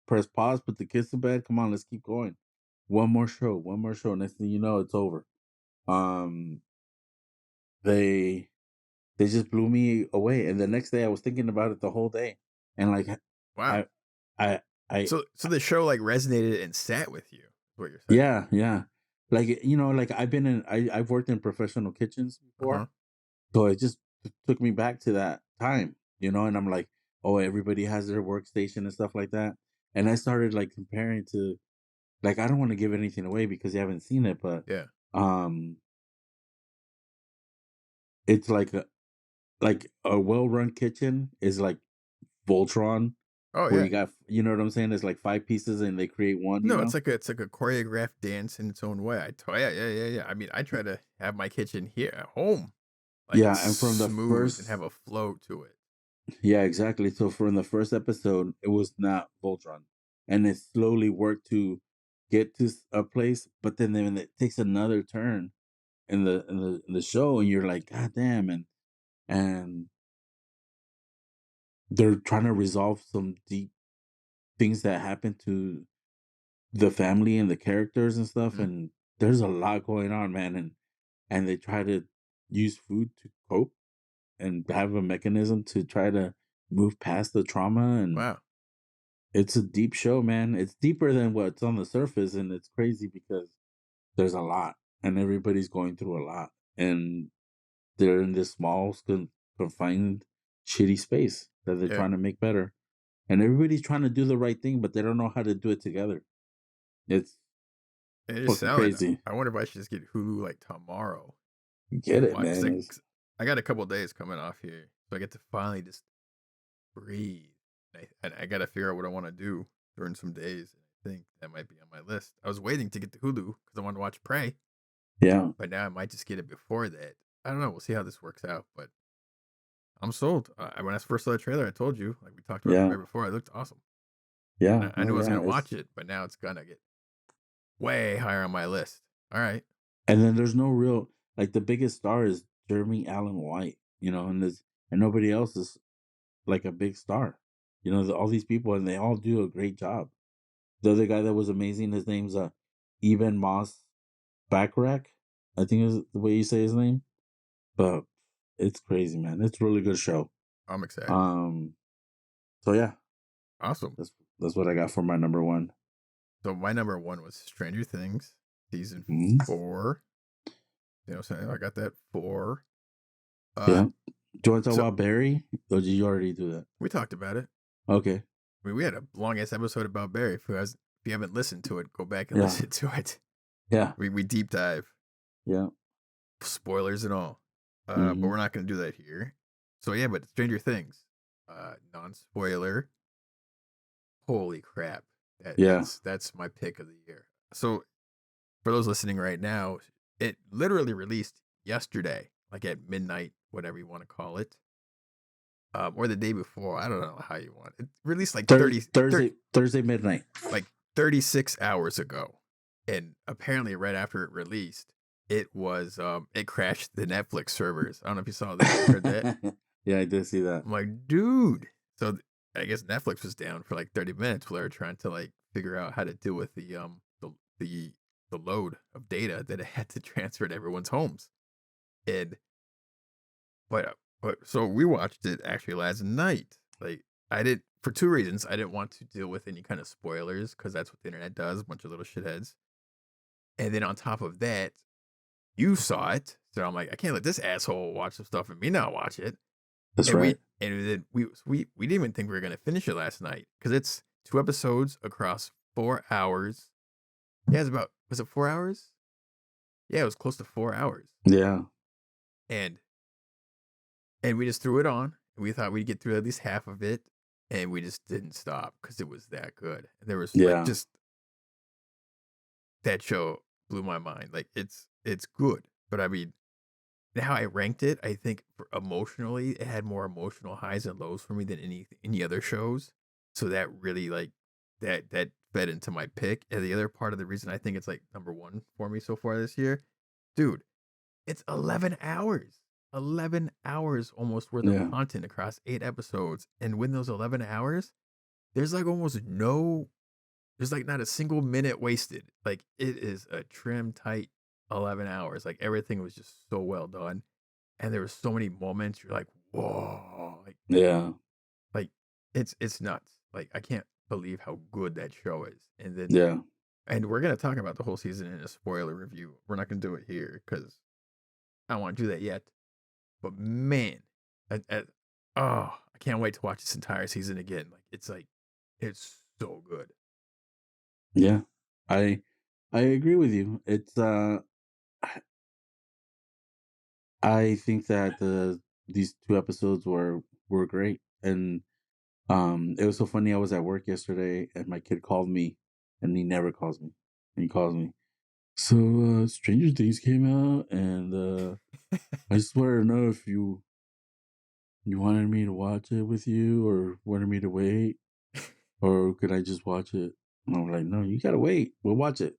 press pause, put the kids to bed. Come on, let's keep going. One more show, one more show. Next thing you know, it's over. Um, they they just blew me away. And the next day, I was thinking about it the whole day, and like, Wow. I, I, I, So the show, like, resonated and sat with you, is what you're saying. yeah, yeah. Like like I've worked in professional kitchens before, Uh-huh. so it just took me back to that time, and I'm like, oh, everybody has their workstation and stuff like that. And I started like comparing to, like, I don't want to give anything away because you haven't seen it, but Yeah. um it's like a well-run kitchen is like Voltron, Oh, where yeah. you got, you know what I'm saying? There's like 5 pieces and they create one, No, it's like a choreographed dance in its own way. Yeah, yeah, yeah, yeah. I mean, I try to have my kitchen here at home, like, Yeah, and from the smooth and first have a flow to it. yeah, exactly. So from the first episode, it was not Voltron. And it slowly worked to get to a place, but then it takes another turn in the show, and you're like, God damn, and they're trying to resolve some deep things that happen to the family and the characters and stuff, Mhm. and there's a lot going on, man, and they try to use food to cope and have a mechanism to try to move past the trauma. And Wow. it's a deep show, man. It's deeper than what's on the surface, and it's crazy because there's a lot, and everybody's going through a lot, and they're in this small, confined, shitty space that they're Yeah. trying to make better, and everybody's trying to do the right thing, but they don't know how to do it together. It's It just fucking sounded crazy. I wonder if I should just get Hulu, like, tomorrow Get and it, watch, man. 'cause I got a couple days coming off here, so I get to finally just breathe. I gotta figure out what I wanna do during some days. think that might be on my list. I was waiting to get the Hulu because I wanted to watch Prey, Yeah, but now I might just get it before that. I don't know. We'll see how this works out, but I'm sold. When I first saw the trailer, I told you, like we talked about yeah, right before, it looked awesome. yeah. I Oh knew I was yeah. gonna watch it, but now it's gonna get way higher on my list. All right. And then there's no real like the biggest star is Jeremy Allen White, and nobody else is like a big star. All these people and they all do a great job. The other guy that was amazing, his name's Eben Moss Backrack, I think is the way you say his name. But it's crazy, man. It's a really good show. I'm excited. Um, so yeah, Awesome. that's what I got for my number one. So my number one was Stranger Things season Mhm. 4. I got that 4. Uh, Yeah. Do you want to talk so about Barry? Or did you already do that? we talked about it. Okay. I mean, we had a long ass episode about Barry. If you haven't listened to it, go back and Yeah. listen to it. Yeah. We deep dive, Yeah. spoilers and all. But Hmm. we're not going to do that here. So yeah, but Stranger Things, non spoiler. Holy crap! Yeah. That's my pick of the year. So for those listening right now, it literally released yesterday, like at midnight, whatever you want to call it, or the day before. I don't know how you want it. Released like 30 Thursday midnight. like 36 hours ago, and apparently right after it released, it crashed the Netflix servers. I don't know if you saw that, heard that. Yeah, I did see that. I'm like, dude. So I guess Netflix was down for like 30 minutes while they were trying to like figure out how to deal with the the load of data that it had to transfer to everyone's homes. And but so we watched it actually last night. Like I did for two reasons. I didn't want to deal with any kind of spoilers because that's what the internet does, a bunch of little shitheads. And then on top of that, you saw it, so I'm like, I can't let this asshole watch some stuff and me not watch it. That's And right. then we didn't even think we were gonna finish it last night because it's 2 episodes across 4 hours. Yeah, it's about was it 4 hours? Yeah, it was close to 4 hours. Yeah. And and we just threw it on. And we thought we'd get through at least half of it, and we just didn't stop because it was that good. There was like Yeah. just that show blew my mind. Like it's good, but I mean, how I ranked it, I think emotionally, it had more emotional highs and lows for me than any other shows. So that really like that fed into my pick. And the other part of the reason I think it's like number one for me so far this year, dude, it's 11 hours. 11 hours almost worth of Yeah. content across 8 episodes. And within those 11 hours, there's like almost no, there's like not a single minute wasted. Like it is a trim tight 11 hours. Like everything was just so well done. And there were so many moments you're like, whoa, Yeah. like it's nuts. Like I can't believe how good that show is. And then Yeah. and we're gonna talk about the whole season in a spoiler review. We're not gonna do it here because I don't want to do that yet. But man, I can't wait to watch this entire season again. Like it's so good. Yeah. I agree with you. It's I think that these two episodes were great. And it was so funny. I was at work yesterday and my kid called me, and he never calls me. And he calls me. So Stranger Things came out, and I just wanted to know if you wanted me to watch it with you or wanted me to wait, or could I just watch it? And I'm like, no, you gotta wait. We'll watch it.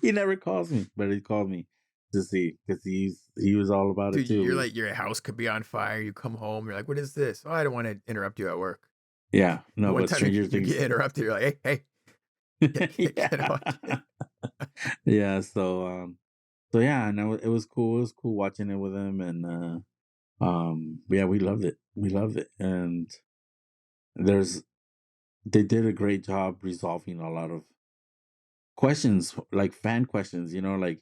He never calls me, but he called me to see because he was all about it Dude, too. you're like your house could be on fire. You come home, you're like, what is this? Oh, I don't want to interrupt you at work. Yeah, The no, one but time Stranger you Things. get interrupted, you're like, hey, get watch it. Yeah. So yeah, and it was cool. It was cool watching it with him, and yeah, we loved it. We loved it, and there's they did a great job resolving a lot of questions, like fan questions. Like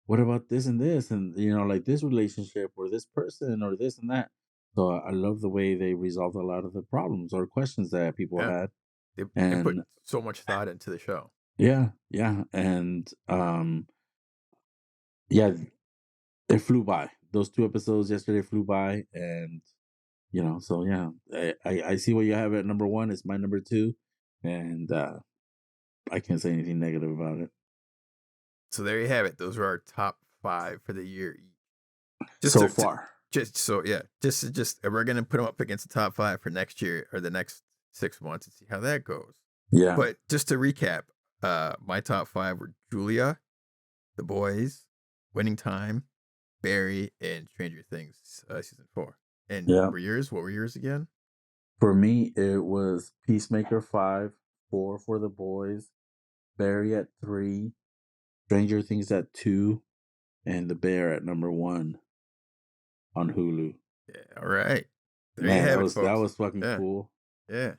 what about this and this, and like this relationship or this person or this and that. So I love the way they resolved a lot of the problems or questions that people Yeah, had, they put and so much thought into the show. yeah, yeah, and yeah, it flew by. Those two episodes yesterday flew by, and so yeah, I see what you have at number one. It's my number two, and I can't say anything negative about it. So there you have it. Those are our top 5 for the year. Just So to far. just so yeah, just we're gonna put them up against the top 5 for next year or the next 6 months and see how that goes. Yeah. But just to recap, my top 5 were Julia, The Boys, Winning Time, Barry, and Stranger Things season 4. And Yeah. were yours? What were yours again? For me, it was Peacemaker 5, 4 for The Boys, Barry at 3, Stranger Things at 2, and The Bear at number 1 on Hulu. Yeah, all right. There you Man, have it, that folks. was fucking Yeah, cool. yeah.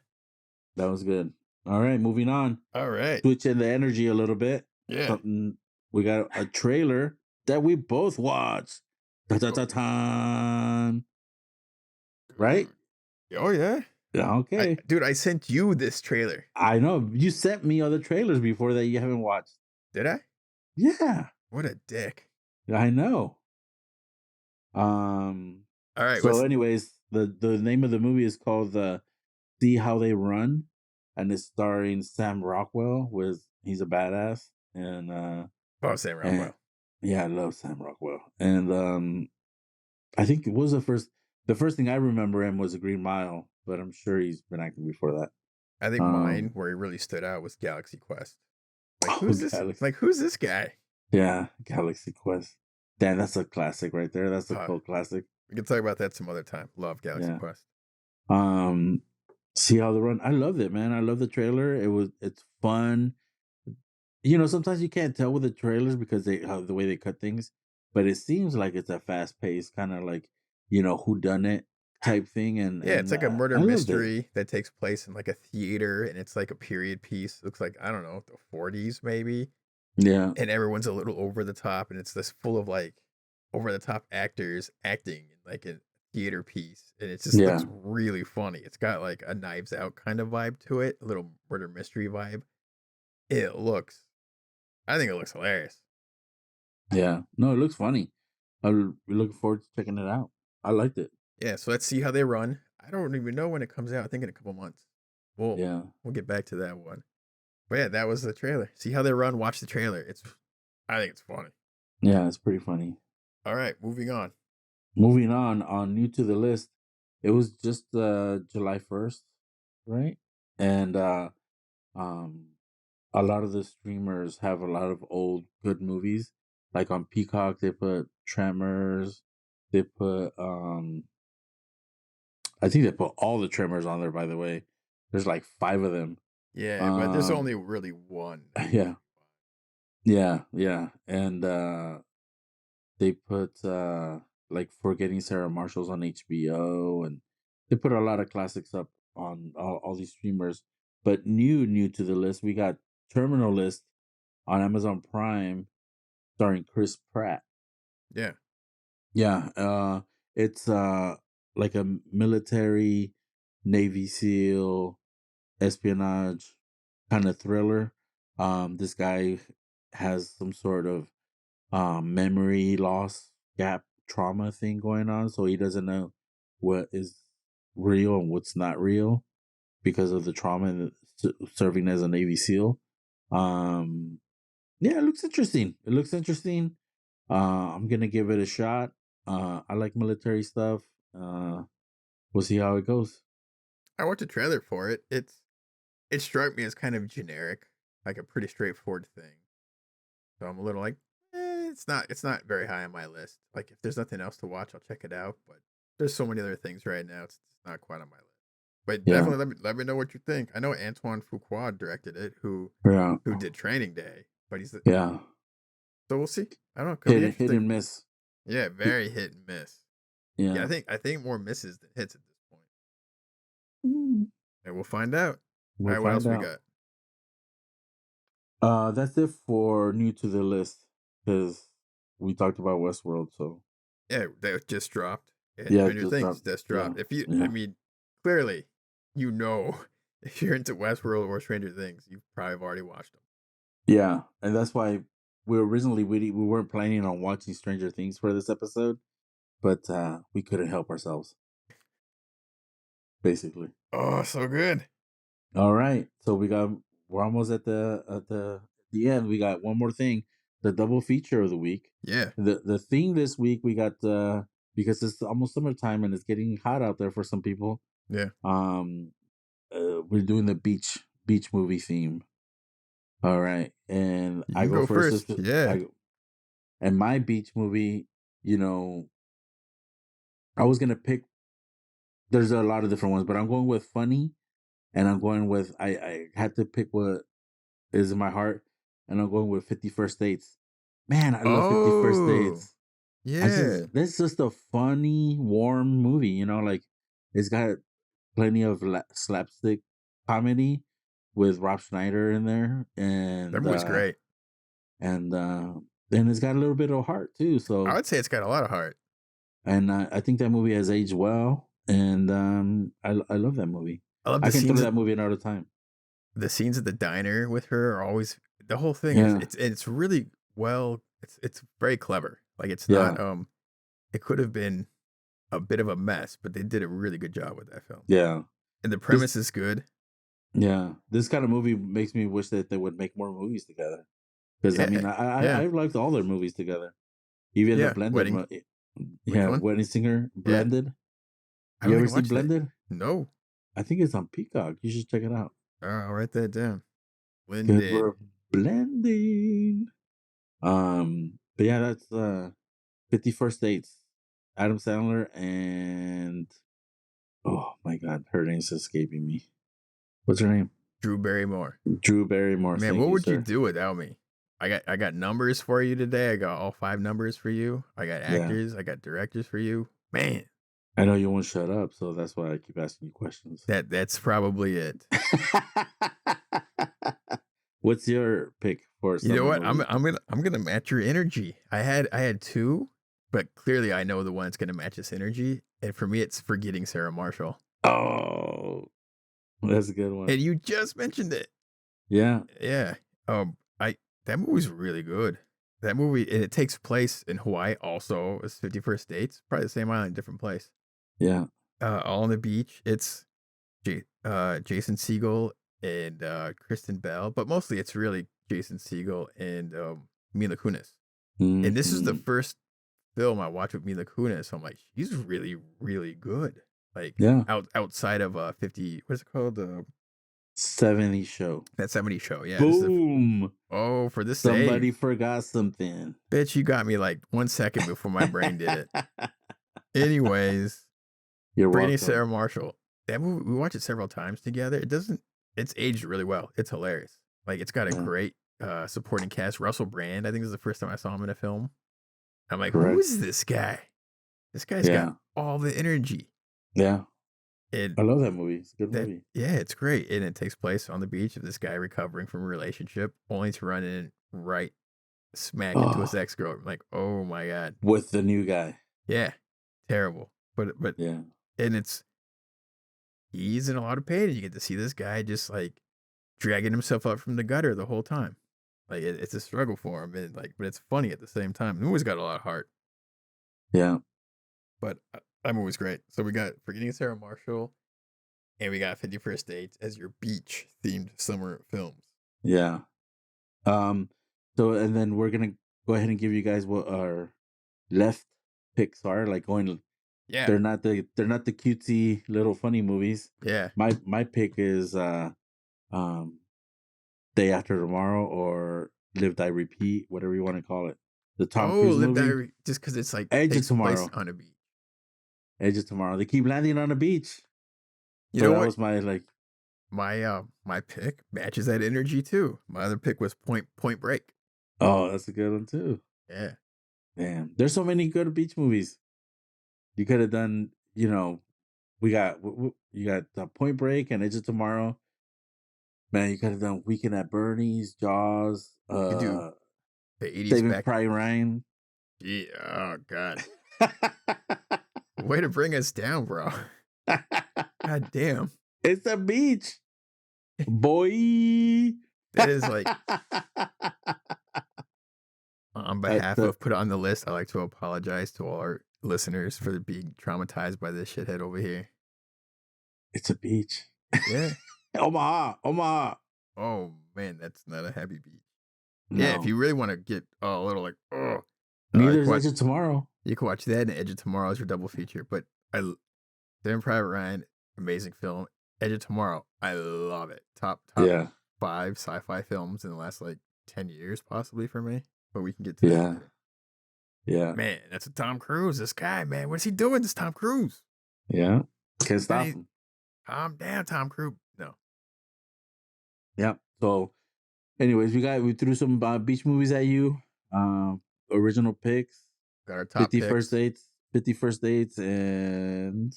That was good. All right, moving on. All right. Switching the energy a little bit. Yeah. Something we got a trailer that we both watched. Ta ta ta ta. Right? Oh yeah. Okay. Dude, I sent you this trailer. I know you sent me other trailers before that you haven't watched. Did I? Yeah, What a dick. I know. Um. All right, So, what's anyways, the name of the movie is called "See How They Run," and it's starring Sam Rockwell. With he's a badass, Sam and Rockwell? yeah, I love Sam Rockwell. And I think it was the first thing I remember him was a Green Mile, but I'm sure he's been acting before that. I think mine where he really stood out was Galaxy Quest. Like Oh, who's this? Galaxy, Like who's this guy? yeah, Galaxy Quest. Damn, that's a classic right there. That's a Uh, cult classic. we can talk about that some other time. Love Galaxy Yeah. Quest. Um, See How They Run. I loved it, man. I love the trailer. It's fun. You know, sometimes you can't tell with the trailers because they how the way they cut things, but it seems like it's a fast paced kind of like who done it type thing, Yeah, it's like a murder I loved it. mystery that takes place in like a theater and it's like a period piece. Looks like, I don't know, the 40s maybe. Yeah, And everyone's a little over the top and it's this full of like over the top actors acting in like a theater piece and it just looks yeah, really funny. It's got like a Knives Out kind of vibe to it, a little murder mystery vibe. It looks I think it looks hilarious. yeah. No, it looks funny. I'm looking forward to checking it out. I liked it. Yeah, so let's see how they run. I don't even know when it comes out. I think in a couple months. We'll Yeah, we'll get back to that one. But yeah, that was the trailer. See how they run. Watch the trailer. I think it's funny. yeah. It's pretty funny. All right, moving on. Moving on new to the list. It was just July 1st, right? And um a lot of the streamers have a lot of old good movies. Like on Peacock, they put Tremors. They put I think they put all the Tremors on there. By the way, there's like 5 of them. Yeah, but there's Um, only really one. yeah, yeah, and they put like Forgetting Sarah Marshall's on HBO, and they put a lot of classics up on all these streamers. But new to the list, we got Terminal List on Amazon Prime starring Chris Pratt. Yeah, Yeah, it's like a military Navy SEAL espionage kind of thriller. This guy has some sort of memory loss gap trauma thing going on, so he doesn't know what is real and what's not real because of the trauma and serving as a Navy SEAL. Um, yeah, it looks interesting. It looks interesting. I'm gonna give it a shot. I like military stuff. Uh, we'll see how it goes. I watched a trailer for it. It struck me as kind of generic, like a pretty straightforward thing. So I'm a little like, it's not very high on my list. Like if there's nothing else to watch, I'll check it out. But there's so many other things right now. It's not quite on my list. But Yeah, definitely let me know what you think. I know Antoine Fuqua directed it, yeah, who did Training Day, but yeah. so we'll see. I don't know. Could be Hit interesting. and miss. Yeah, Hit- very hit and miss. Yeah, Yeah. I think more misses than hits at this point. Mm, And we'll find out. All we'll right, what find else we out. got? That's it for new to the list because we talked about Westworld. So Yeah, that just dropped. And yeah, it Stranger just Things dropped. just Yeah, dropped. If you, I yeah, mean, clearly, you know, if you're into Westworld or Stranger Things, you probably have already watched them. yeah, and that's why we originally we weren't planning on watching Stranger Things for this episode, but we couldn't help ourselves, basically. Oh, so good. All right, so we're almost at the end. We got one more thing, the double feature of the week. Yeah. The thing this week we got because it's almost summertime and it's getting hot out there for some people. Yeah. Um, we're doing the beach movie theme. All right, and You I can go go first. first. Yeah. And my beach movie, you know, I was gonna pick. There's a lot of different ones, but I'm going with funny, and I'm going with I had to pick what is in my heart, and I'm going with 51st Dates. Man, I love 51st Oh, Dates. yeah. This is just a funny, warm movie. Like it's got plenty of slapstick comedy with Rob Schneider in there, That movie's great. and then it's got a little bit of heart too. I So, would say it's got a lot of heart. and I think that movie has aged well, and I love that movie. I love I can throw that movie another time. the scenes at the diner with her are always the whole thing is Yeah, it's really well it's very clever. Like it's yeah, not it could have been a bit of a mess, but they did a really good job with that film. yeah. And the This premise is good. Yeah, this kind of movie makes me wish that they would make more movies together. Because I mean, Yeah. Yeah. I liked all their movies together, even the Yeah. blended. Wedding. Which Yeah, one? Wedding Singer Yeah. blended. I You don't ever think I see watched that. Blended? No. I think it's on Peacock. You should check it out. I'll write that down. Cause Blended. we're blending. But yeah, that's 51st Dates. Adam Sandler and oh my God, her name's escaping me. What's her name? Drew Barrymore. Drew Barrymore. Man, Thank what you, would you sir. do without me? I got numbers for you today. I got all 5 numbers for you. I got Yeah, actors, I got directors for you. Man, I know you won't shut up, so that's why I keep asking you questions. that's probably it. What's your pick for You know summer what? movie? I'm gonna match your energy. I had 2, but clearly I know the one that's gonna match this energy. And for me, it's Forgetting Sarah Marshall. Oh, that's a good one. And you just mentioned it. Yeah, Yeah. I that movie's really good. That movie and it takes place in Hawaii also as 51st Dates. Probably the same island, different place. yeah. All on the beach. It's Jason Segel and Kristen Bell, but mostly it's really Jason Segel and Mila Kunis. And this is the Hmm. first film I watched with Mila Kunis. So I'm like, she's really, really good. Like Yeah. outside of 50, what's it called? 70 show. That 70 show. Yeah, this is Boom. for the Somebody save. forgot something. Bitch, you got me like 1 second before my brain did it. Anyways, You're Brady welcome. Sarah Marshall. That movie, we watched it several times together. It's aged really well. It's hilarious. Like it's got a Yeah, great supporting cast. Russell Brand, I think this is the first time I saw him in a film. I'm like, who correct. is this guy? This guy's got Yeah, all the energy. yeah. And I love that movie. It's a good movie. yeah, it's great. And it takes place on the beach of this guy recovering from a relationship, only to run in right smack into his Oh, ex-girl. I'm like, oh my God. with the new guy. Yeah. Terrible. But Yeah, and he's in a lot of pain, and you get to see this guy just like dragging himself up from the gutter the whole time. Like it's a struggle for him, and like, but it's funny at the same time. The movie's got a lot of heart, yeah, but that movie's great. So we got Forgetting Sarah Marshall, and we got 51st Dates as your beach themed summer films. yeah. Um, so and then we're gonna go ahead and give you guys what our left picks are. Like going, Yeah, they're not the cutesy little funny movies. yeah. My pick is um Day After Tomorrow or Live Die Repeat, whatever you want to call it. The Tom Oh, Cruise Live movie. Diary, just because it's like Edge of takes place Tomorrow. on a beach. Edge of Tomorrow. They keep landing on a beach. You So know that what? was my like. My pick matches that energy too. My other pick was Point Break. Oh, that's a good one too. Yeah. Damn, there's so many good beach movies. You could have done. You got Point Break and Edge of Tomorrow. Man, you could have done Weekend at Bernie's, Jaws, We could do the 80s Saving back. Private Ryan. Yeah. Oh God. Way to bring us down, bro. God damn. It's a beach, boy. That is like on behalf The of Put It On the List, I like to apologize to all our listeners for being traumatized by this shithead over here. It's a beach. Yeah. Omaha, Omaha. Oh man, that's not a happy beach. Yeah, if No. you really want to get a little like, oh, you Neither can is watch Edge of Tomorrow. that and Edge of Tomorrow as your double feature. But Saving Private Ryan, amazing film. Edge of Tomorrow, I love it. Top Yeah. 5 sci-fi films in the last like 10 years, possibly for me. But we can get to that Yeah. later. Yeah. Man, that's a Tom Cruise. This guy, man, what is he doing? This Tom Cruise. Yeah. Can't stop Man, him. calm down, Tom Cruise. No. Yeah. So, anyways, we threw some beach movies at you. Original picks, Got our top 50 picks. first dates, 50 first dates, and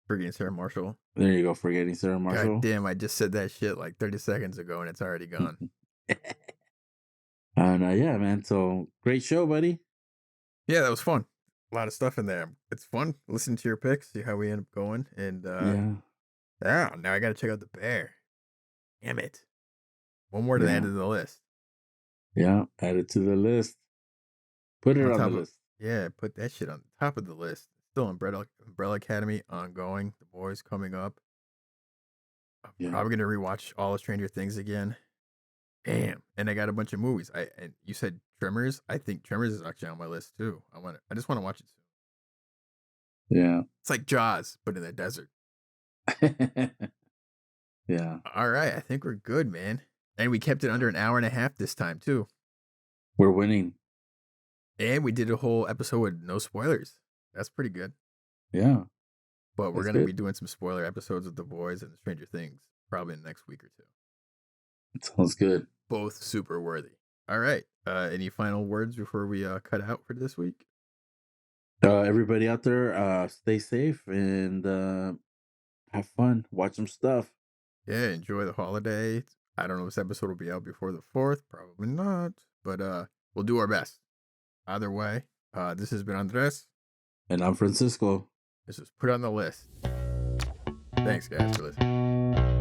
Forgetting Sarah Marshall. there you go. Forgetting Sarah God Marshall. damn, I just said that shit like 30 seconds ago and it's already gone. And yeah, man. So great show, buddy. Yeah, that was fun. A lot of stuff in there. It's fun. Listen to your picks, see how we end up going. And Yeah. yeah, now I gotta check out the bear. Damn it. One more to the end Yeah. of the list. Yeah. Add it to the list. Put it On on the top of list. yeah, put that shit on the top of the list. Still Umbrella Academy ongoing. The boys coming up. I'm Yeah. probably gonna rewatch all of Stranger Things again. Damn. And I got a bunch of movies. And you said Tremors. I think Tremors is actually on my list too. I just want to watch it soon. Yeah. It's like Jaws, but in the desert. Yeah. All right, I think we're good, man. And we kept it under an hour and a half this time too. We're winning. And we did a whole episode with no spoilers. That's pretty good. Yeah. But we're That's gonna good. be doing some spoiler episodes of The Boys and Stranger Things probably in the next week or two. Sounds good. Both super worthy. All right. Any final words before we cut out for this week? Everybody out there, stay safe and have fun. Watch some stuff. Yeah, enjoy the holiday. I don't know if this episode will be out before the 4th. Probably not. But we'll do our best. Either way, this has been Andres. And I'm Francisco. This is Put on the List. Thanks, guys, for listening.